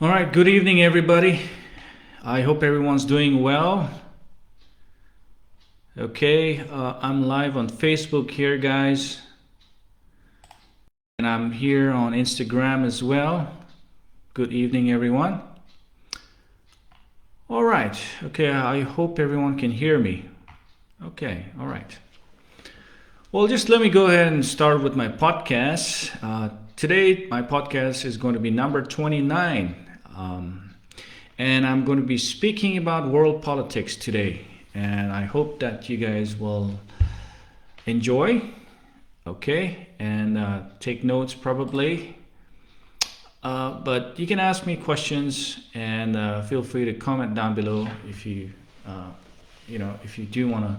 All right, good evening, everybody. I hope everyone's doing well. Okay, I'm live on Facebook here, guys. And I'm here on Instagram as well. Good evening, everyone. All right, okay, I hope everyone can hear me. Okay, all right. Well, just let me go ahead and start with my podcast. Today, my podcast is going to be number 29. And I'm going to be speaking about world politics today. And I hope that you guys will enjoy, okay, and take notes probably. But you can ask me questions and feel free to comment down below if you, if you do want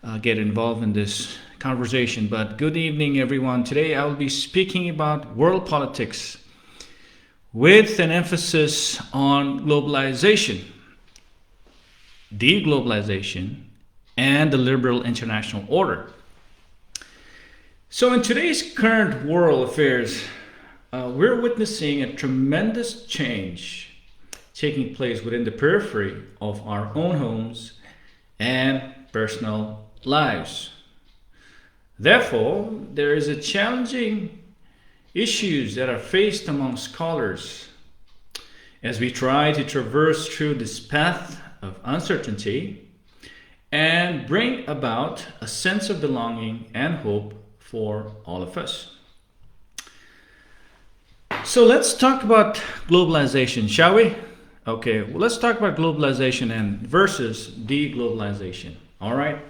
to get involved in this conversation. But good evening, everyone. Today I will be speaking about world politics with an emphasis on globalization, deglobalization, and the liberal international order. So in today's current world affairs, we're witnessing a tremendous change taking place within the periphery of our own homes and personal lives. Therefore, there is a challenging issues that are faced among scholars as we try to traverse through this path of uncertainty and bring about a sense of belonging and hope for all of us. So let's talk about globalization, shall we? Okay, well, let's talk about globalization and versus deglobalization. All right.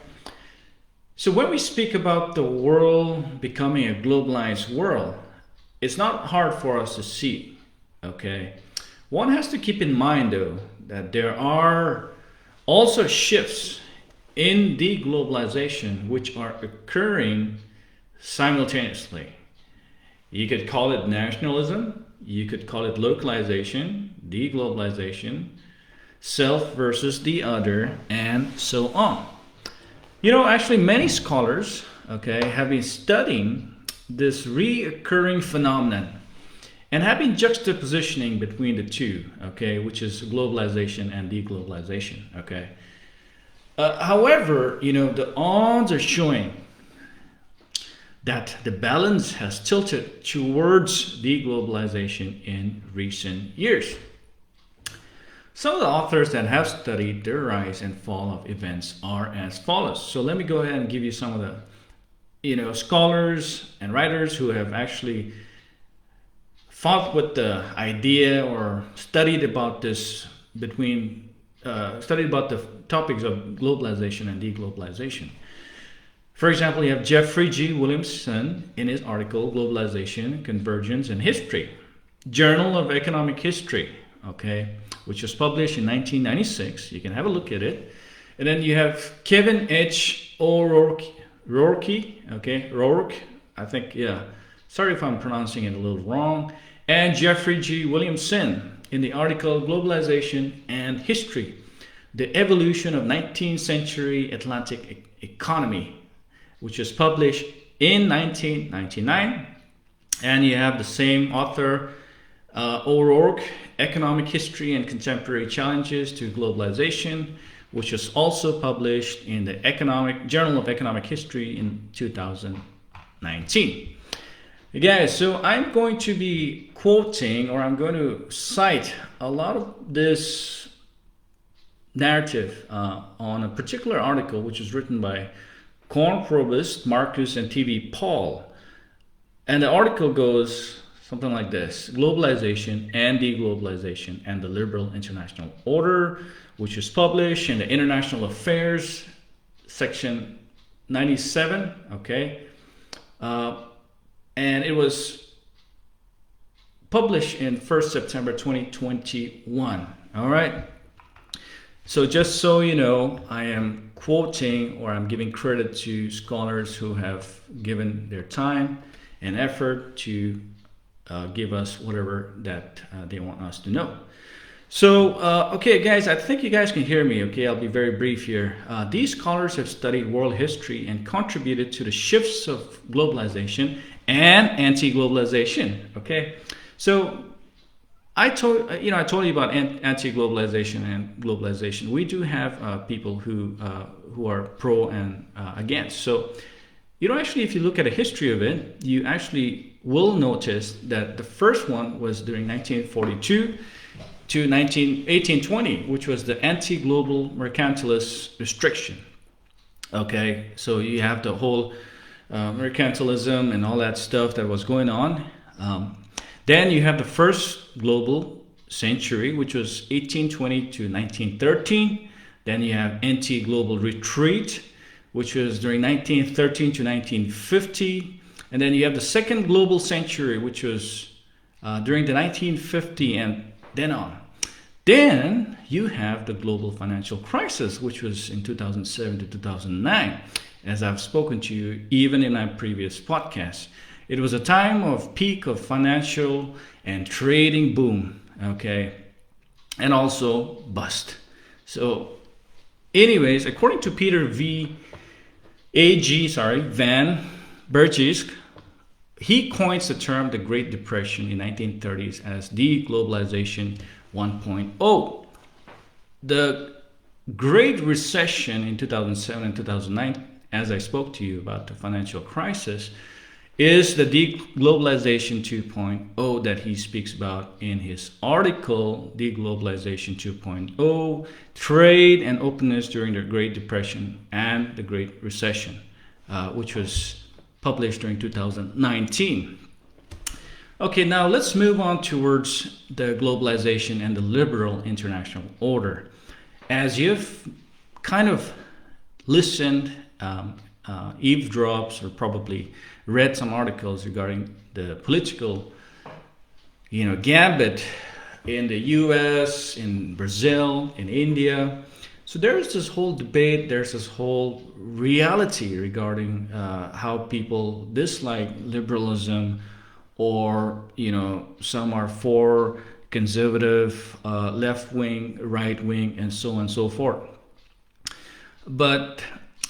So when we speak about the world becoming a globalized world, it's not hard for us to see, okay? One has to keep in mind, though, that there are also shifts in deglobalization which are occurring simultaneously. You could call it nationalism, you could call it localization, deglobalization, self versus the other, and so on. You know, actually many scholars, okay, have been studying this reoccurring phenomenon and have been juxtapositioning between the two, okay, which is globalization and deglobalization, okay. However, the odds are showing that the balance has tilted towards deglobalization in recent years. Some of the authors that have studied the rise and fall of events are as follows. So let me go ahead and give you some of the scholars and writers who have actually fought with the idea or studied about this studied about the topics of globalization and deglobalization. For example, you have Jeffrey G. Williamson in his article, Globalization, Convergence and History, Journal of Economic History, okay, which was published in 1996. You can have a look at it. And then you have Kevin H. O'Rourke, I think, yeah. Sorry if I'm pronouncing it a little wrong. And Jeffrey G. Williamson in the article Globalization and History, the Evolution of 19th Century Atlantic Economy, which was published in 1999. And you have the same author, O'Rourke, Economic History and Contemporary Challenges to Globalization, which was also published in the Journal of Economic History in 2019. Guys, so I'm going to be quoting, or I'm going to cite a lot of this narrative on a particular article which was written by Corn Probust, Marcus, and T.V. Paul. And the article goes something like this: Globalization and Deglobalization and the Liberal International Order, which was published in the International Affairs, section 97, okay? And it was published in 1st September 2021, all right? So just so you know, I am quoting, or I'm giving credit to scholars who have given their time and effort to give us whatever that they want us to know. So, okay, guys, I think you guys can hear me, okay? I'll be very brief here. These scholars have studied world history and contributed to the shifts of globalization and anti-globalization, okay? So, I told you about anti-globalization and globalization. We do have people who are pro and against. So, actually, if you look at the history of it, you actually will notice that the first one was during 1942 to 1820, which was the anti-global mercantilist restriction. Okay, so you have the whole mercantilism and all that stuff that was going on. Then you have the first global century, which was 1820 to 1913. Then you have anti-global retreat, which was during 1913 to 1950. And then you have the second global century, which was during the 1950 and then on. Then you have the global financial crisis, which was in 2007 to 2009. As I've spoken to you, even in my previous podcast, it was a time of peak of financial and trading boom, okay, and also bust. So, anyways, according to Peter Van Bergijk, he coins the term the Great Depression in 1930s as Deglobalization 1.0. The Great Recession in 2007 and 2009, as I spoke to you about the financial crisis, is the Deglobalization 2.0 that he speaks about in his article, Deglobalization 2.0, Trade and Openness During the Great Depression and the Great Recession, which was published during 2019. Okay, now let's move on towards the globalization and the liberal international order. As you've kind of listened, eavesdrops, or probably read some articles regarding the political, gambit in the U.S., in Brazil, in India. So there's this whole debate, there's this whole reality regarding how people dislike liberalism, or some are for conservative, left-wing, right-wing, and so on and so forth. But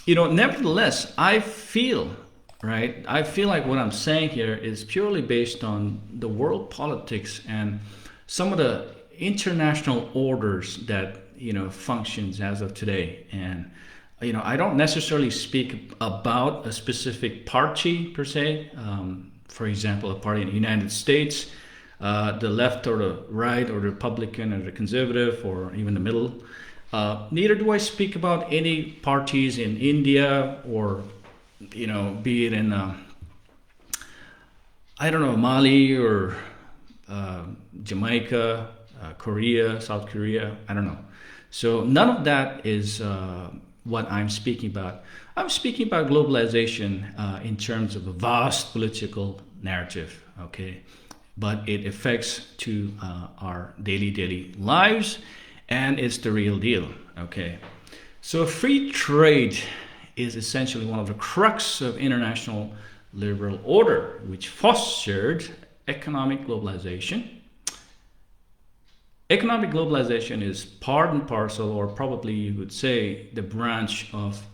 nevertheless, I feel like what I'm saying here is purely based on the world politics and some of the international orders that functions as of today. And I don't necessarily speak about a specific party per se. For example, a party in the United States, the left or the right, or the Republican or the conservative, or even the middle. Neither do I speak about any parties in India, or be it in Mali, or Jamaica, Korea, South Korea. I don't know. So none of that is what I'm speaking about. I'm speaking about globalization in terms of a vast political narrative, okay? But it affects to our daily lives, and it's the real deal, okay? So free trade is essentially one of the crux of international liberal order, which fostered economic globalization. Economic globalization is part and parcel, or probably you would say the branch of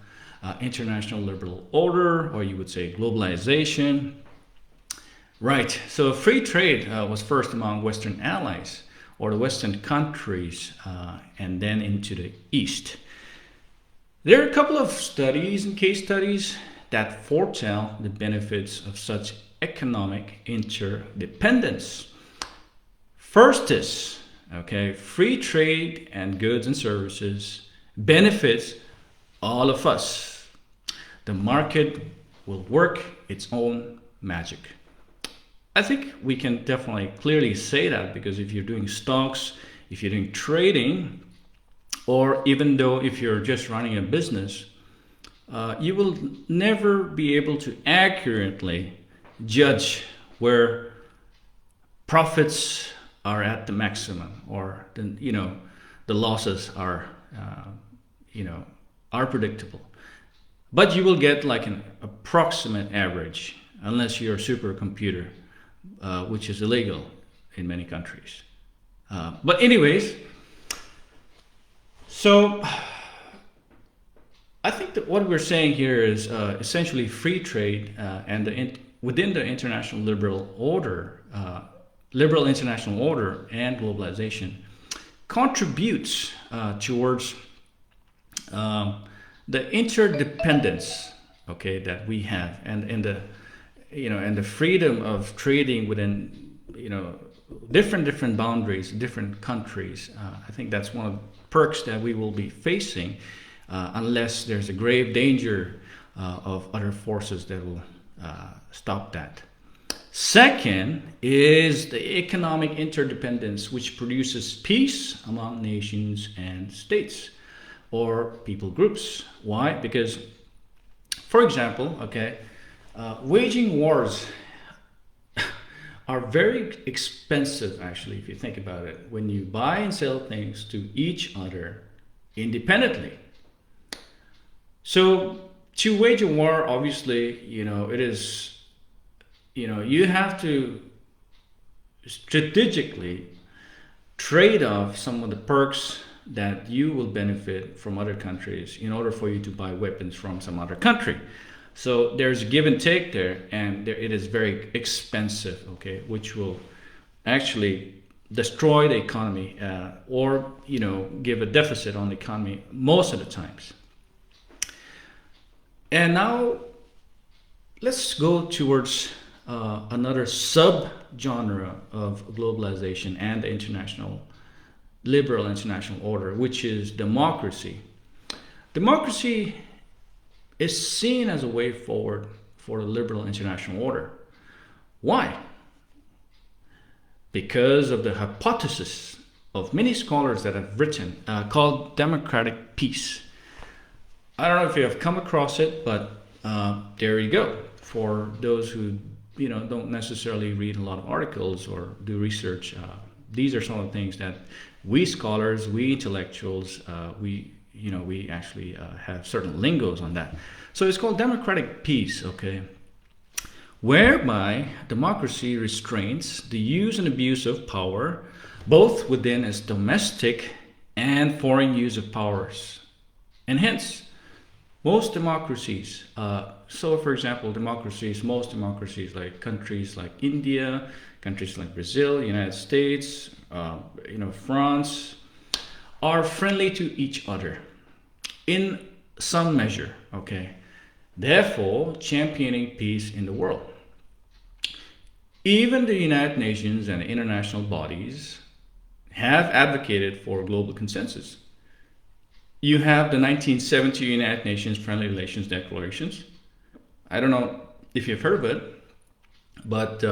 international liberal order, or you would say globalization. Right, so free trade was first among Western allies, or the Western countries, and then into the East. There are a couple of studies and case studies that foretell the benefits of such economic interdependence. First is, free trade and goods and services benefits all of us. The market will work its own magic. I think we can definitely clearly say that, because if you're doing stocks, if you're doing trading, or even though if you're just running a business, you will never be able to accurately judge where profits are at the maximum, or the losses are predictable. But you will get like an approximate average, unless you're a supercomputer, which is illegal in many countries. But anyways, so I think that what we're saying here is essentially free trade and within the international liberal order liberal international order and globalization contributes towards the interdependence, okay, that we have, and the and the freedom of trading within different boundaries, different countries. I think that's one of the perks that we will be facing unless there's a grave danger of other forces that will stop that. Second is the economic interdependence, which produces peace among nations and states or people groups. Why? Because, for example, waging wars are very expensive, actually, if you think about it, when you buy and sell things to each other independently. So to wage a war, obviously, it is, you have to strategically trade off some of the perks that you will benefit from other countries in order for you to buy weapons from some other country. So there's give and take there, and it is very expensive, okay, which will actually destroy the economy or give a deficit on the economy most of the times. And now let's go towards another sub-genre of globalization and the liberal international order, which is democracy. Democracy is seen as a way forward for the liberal international order. Why? Because of the hypothesis of many scholars that have written called democratic peace. I don't know if you have come across it, but there you go. For those who don't necessarily read a lot of articles or do research, these are some of the things that we scholars, we intellectuals, we actually have certain lingos on that. So it's called democratic peace, okay, whereby democracy restrains the use and abuse of power, both within its domestic and foreign use of powers. And hence, most democracies, so for example, most democracies like countries like India, countries like Brazil, United States, France, are friendly to each other in some measure, okay? Therefore, championing peace in the world. Even the United Nations and international bodies have advocated for global consensus. You have the 1970 United Nations Friendly Relations Declarations. I don't know if you've heard of it, but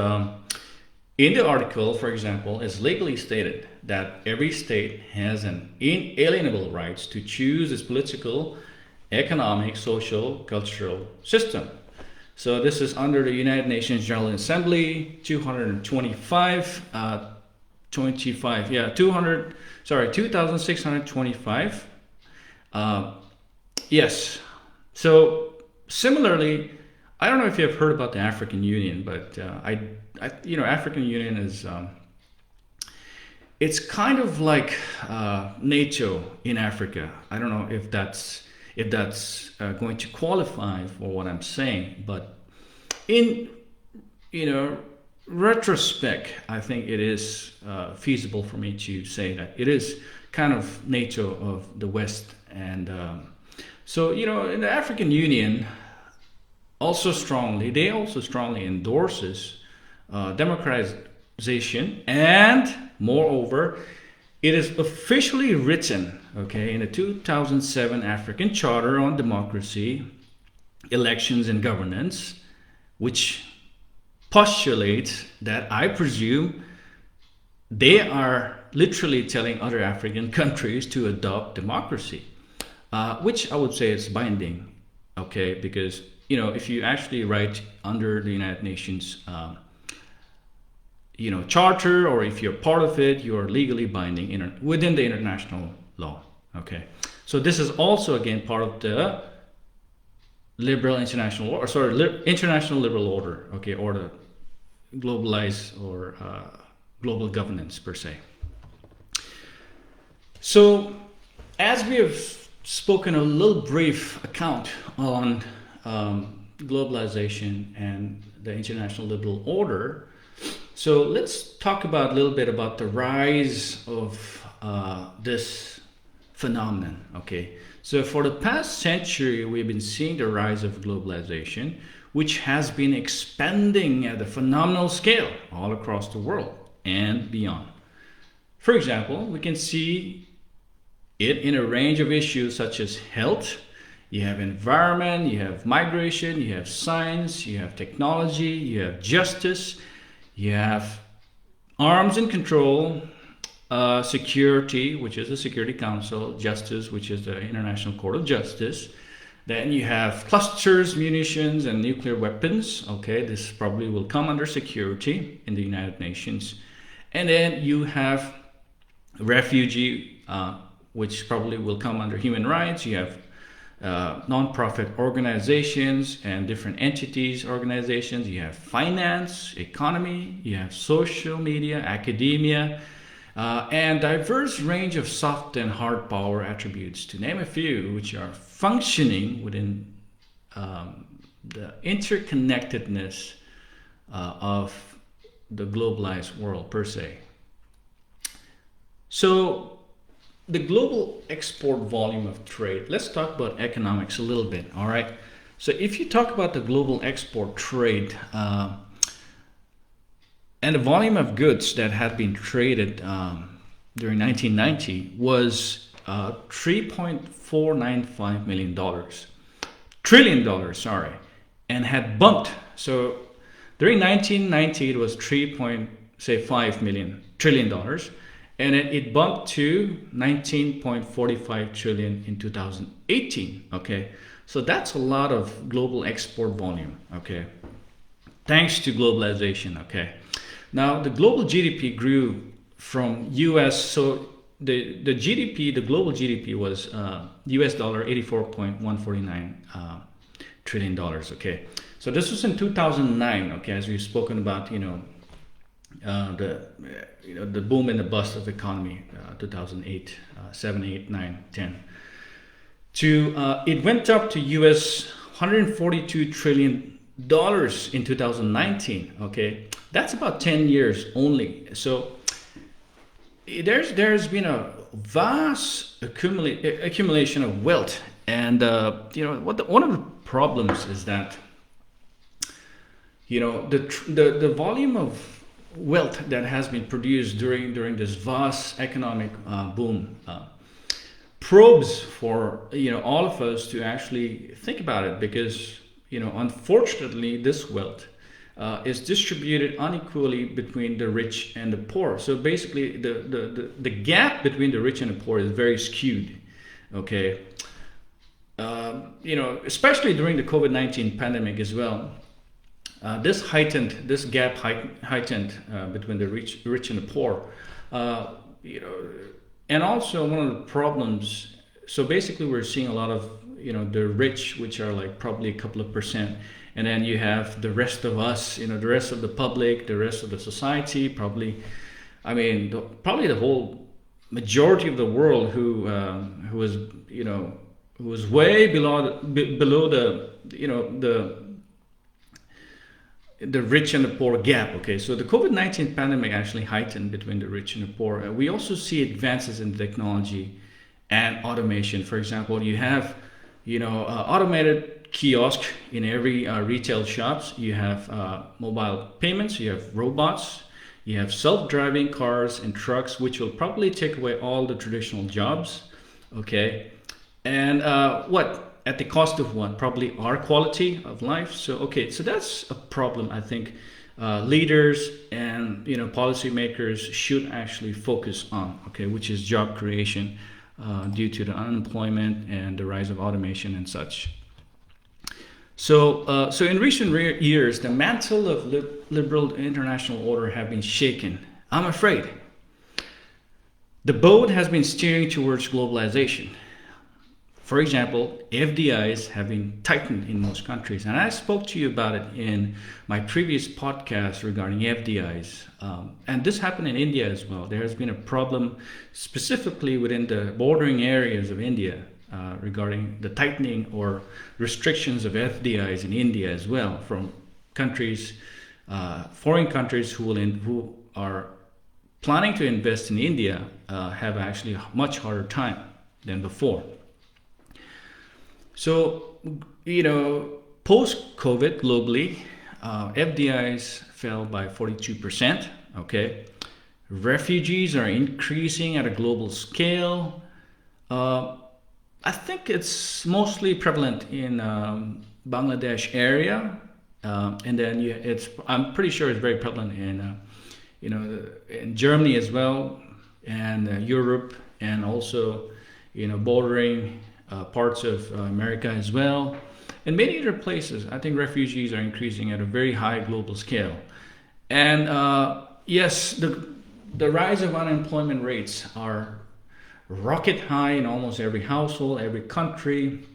in the article, for example, it's legally stated that every state has an inalienable right to choose its political, economic, social, cultural system. So this is under the United Nations General Assembly 2625. Yes. So similarly, I don't know if you have heard about the African Union, but African Union is it's kind of like NATO in Africa. I don't know if that's going to qualify for what I'm saying, but in retrospect, I think it is feasible for me to say that it is kind of NATO of the West, and so in the African Union, they also strongly endorses democratization, and moreover, it is officially written, in the 2007 African Charter on Democracy, Elections and Governance, which postulates that, I presume, they are literally telling other African countries to adopt democracy, which I would say is binding, because if you actually write under the United Nations charter, or if you're part of it, you are legally binding within the international law. So this is also again part of the liberal international international liberal order, or the globalized or global governance per se. So as we have spoken a little brief account on globalization and the international liberal order, So let's talk about a little bit about the rise of this phenomenon. Okay, so for the past century, we've been seeing the rise of globalization, which has been expanding at a phenomenal scale all across the world and beyond. For example, we can see it in a range of issues such as health, you have environment, you have migration, you have science, you have technology, you have justice, you have arms and control, security, which is the Security Council, justice, which is the International Court of Justice. Then you have clusters, munitions, and nuclear weapons. Okay, this probably will come under security in the United Nations. And then you have refugee, which probably will come under human rights. You have non-profit organizations and different entities, organizations. You have finance, economy, you have social media, academia, and diverse range of soft and hard power attributes, to name a few, which are functioning within the interconnectedness of the globalized world per se. So the global export volume of trade, let's talk about economics a little bit, all right? So if you talk about the global export trade and the volume of goods that had been traded during 1990 was $3.495 million, trillion dollars, sorry, and had bumped. So during 1990 it was 3.5 million trillion dollars, and it bumped to 19.45 trillion in 2018. Okay, so that's a lot of global export volume. Okay, thanks to globalization. Okay, now the global GDP grew from US. So the GDP, the global GDP was US dollar 84.149 trillion dollars. Okay, so this was in 2009. Okay, as we've spoken about, the boom and the bust of the economy, 2008, 7, 8, 9, 10. It went up to US 142 trillion dollars in 2019. Okay, that's about 10 years only. So there's been a vast accumulation of wealth, and one of the problems is that the volume of wealth that has been produced during this vast economic boom probes for all of us to actually think about it, because unfortunately this wealth is distributed unequally between the rich and the poor. So basically the gap between the rich and the poor is very skewed. Okay, especially during the COVID-19 pandemic as well. This gap heightened between the rich and the poor, and also one of the problems. So basically, we're seeing a lot of the rich, which are like probably a couple of percent, and then you have the rest of us, the rest of the public, the rest of the society. Probably the whole majority of the world who was way below the rich and the poor gap. Okay, so the COVID-19 pandemic actually heightened between the rich and the poor. We also see advances in technology and automation. For example, you have automated kiosk in every retail shops. You have mobile payments. You have robots. You have self-driving cars and trucks, which will probably take away all the traditional jobs. Okay, and at the cost of what? Probably our quality of life. So that's a problem. I think leaders and policymakers should actually focus on. Okay, which is job creation due to the unemployment and the rise of automation and such. So in recent years, the mantle of liberal international order have been shaken. I'm afraid the boat has been steering towards globalization. For example, FDIs have been tightened in most countries, and I spoke to you about it in my previous podcast regarding FDIs. And this happened in India as well. There has been a problem specifically within the bordering areas of India regarding the tightening or restrictions of FDIs in India as well, from countries foreign countries who are planning to invest in India have actually a much harder time than before. So, post-COVID globally, FDIs fell by 42%, okay? Refugees are increasing at a global scale. I think it's mostly prevalent in Bangladesh area, and then I'm pretty sure it's very prevalent in in Germany as well, and Europe, and also bordering parts of America as well, and many other places. I think refugees are increasing at a very high global scale, and yes, the rise of unemployment rates are rocket high in almost every household, every country.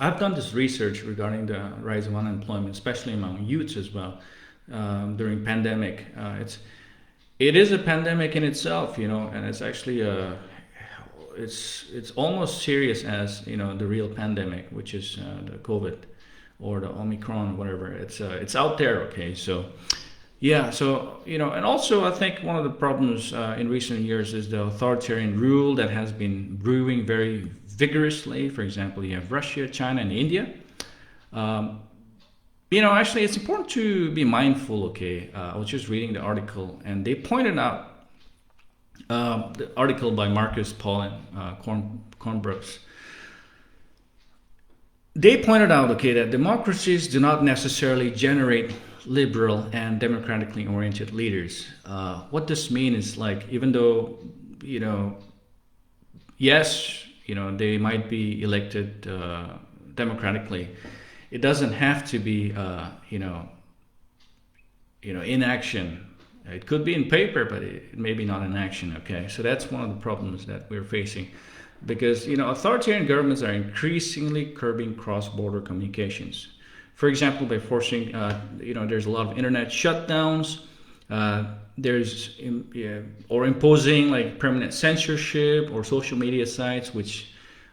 I've done this research regarding the rise of unemployment, especially among youths as well, during pandemic. It is a pandemic in itself, and it's actually it's almost serious as the real pandemic, which is the COVID or the Omicron, whatever. It's out there, okay. So yeah, so and also I think one of the problems in recent years is the authoritarian rule that has been brewing very vigorously. For example, you have Russia, China, and India. Actually, it's important to be mindful. Okay, I was just reading the article, and they pointed out the article by Marcus Paul and Kornbrooks. They pointed out, okay, that democracies do not necessarily generate liberal and democratically oriented leaders. What this means is, like, even though yes, they might be elected democratically, it doesn't have to be in action. It could be in paper, but it may be not in action. Okay, so that's one of the problems that we're facing, because authoritarian governments are increasingly curbing cross-border communications. For example, by forcing, there's a lot of internet shutdowns. Or imposing like permanent censorship or social media sites, which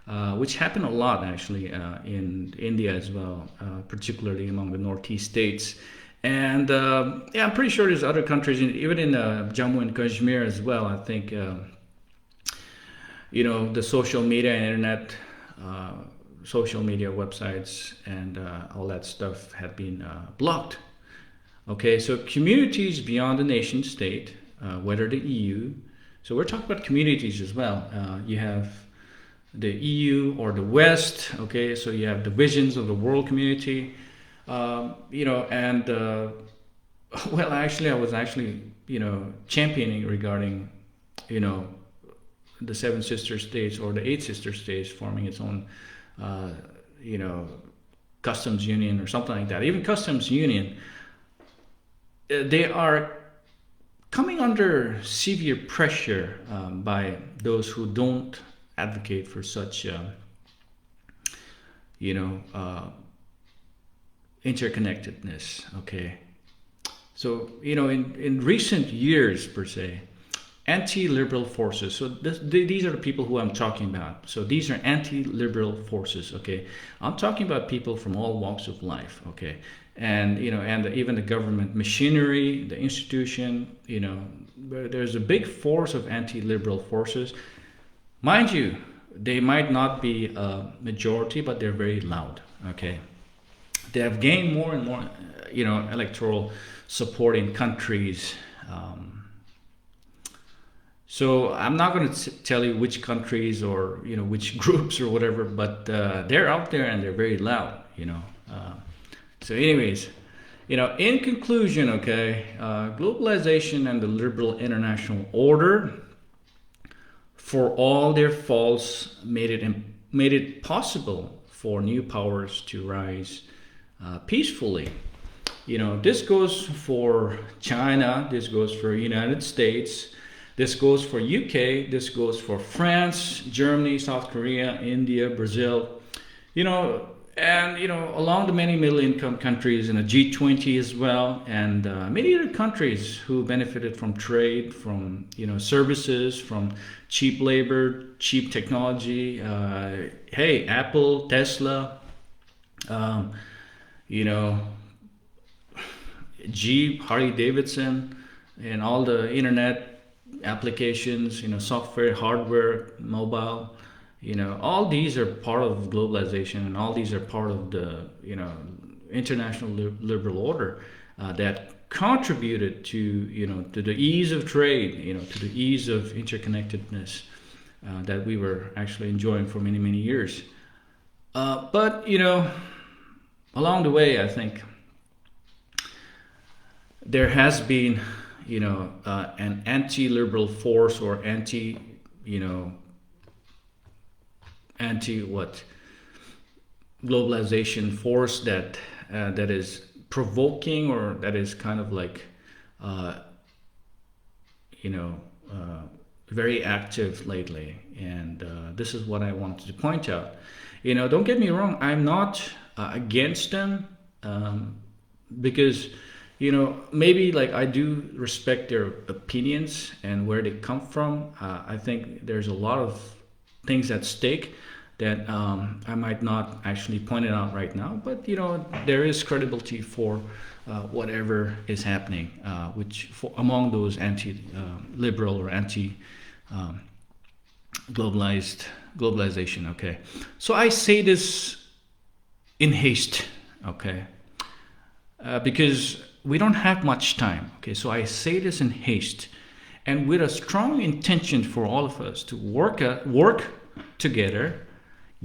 happen a lot actually in India as well, particularly among the northeast states. And I'm pretty sure there's other countries, even in Jammu and Kashmir as well. I think the social media and internet, social media websites and all that stuff have been blocked. Okay, so communities beyond the nation state, whether the EU, so we're talking about communities as well. You have the EU or the West, okay, so you have the visions of the world community, and well, actually, I was championing regarding, the Seven Sister States or the Eight Sister States forming its own, customs union or something like that. Even customs union, they are coming under severe pressure by those who don't advocate for such, interconnectedness. Okay, so in recent years per se, anti-liberal forces. So these are the people who I'm talking about. So these are anti-liberal forces. Okay, I'm talking about people from all walks of life. Okay. And even the government machinery, the institution, there's a big force of anti-liberal forces. Mind you, they might not be a majority, but they're very loud. Okay, they have gained more and more, electoral support in countries. So I'm not going to tell you which countries or which groups or whatever, but they're out there and they're very loud. So anyways, in conclusion, okay, globalization and the liberal international order, for all their faults, made it possible for new powers to rise peacefully. This goes for China, this goes for United States, this goes for UK, this goes for France, Germany, South Korea, India, Brazil, and along the many middle-income countries in the G20 as well, and many other countries who benefited from trade, from services, from cheap labor, cheap technology. Hey, Apple, Tesla, Jeep, Harley Davidson, and all the internet applications, software, hardware, mobile, all these are part of globalization, and all these are part of the, international liberal order that contributed to the ease of trade, to the ease of interconnectedness that we were actually enjoying for many, many years. But along the way, I think there has been, an anti-liberal force, or anti what globalization force that is provoking, or that is kind of like very active lately. And this is what I wanted to point out. Don't get me wrong, I'm not against them, because maybe like I do respect their opinions and where they come from. I think there's a lot of things at stake that I might not actually point it out right now, but there is credibility for whatever is happening, which among those anti-liberal or globalization. Okay, so I say this in haste, okay, because we don't have much time. Okay, so I say this in haste, and with a strong intention for all of us to work together,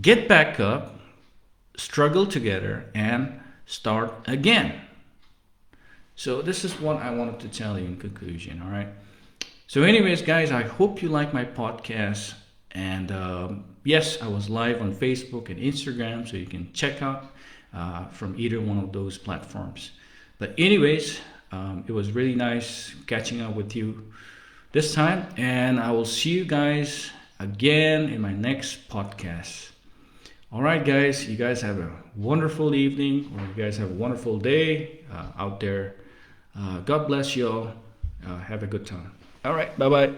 get back up, struggle together, and start again. So this is what I wanted to tell you in conclusion. All right. So anyways, guys, I hope you like my podcast. And yes, I was live on Facebook and Instagram, so you can check out from either one of those platforms. But anyways, it was really nice catching up with you this time. And I will see you guys again in my next podcast. All right, guys, you guys have a wonderful evening, or you guys have a wonderful day out there. God bless you all. Have a good time. All right, bye-bye.